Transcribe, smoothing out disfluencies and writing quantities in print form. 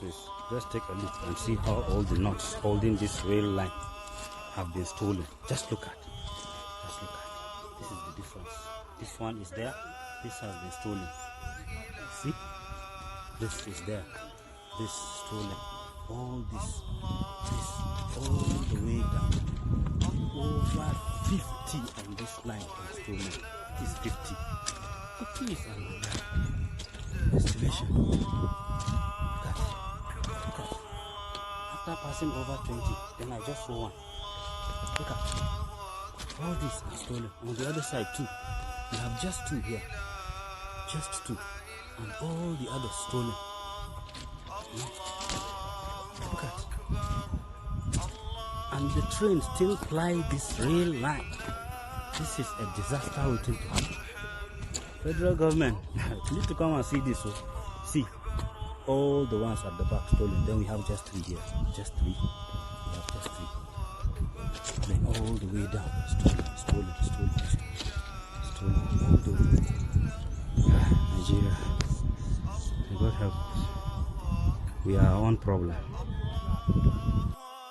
Please, just take a look and see how all the knots holding this rail line have been stolen. Just look at. Just look at. This is the difference. This one is there. This has been stolen. See? This is there. This stolen. All this all the way down. Over 50 on this line is stolen. It is 50. 50 is another estimation. Look at. Look at. After passing over 20, then I just saw one. Look at. All these are stolen. On the other side too. We have just two here. Just two. And all the others stolen. Look at. And the train still ply this rail line. This is a disaster waiting to happen. Federal government, you need to come and see this. So, see, all the ones at the back stolen. Then we have just three here. Just three. We have just three. Then all the way down. Stolen, stolen, stolen, stolen. All the way. Nigeria. May God help us. We are one problem.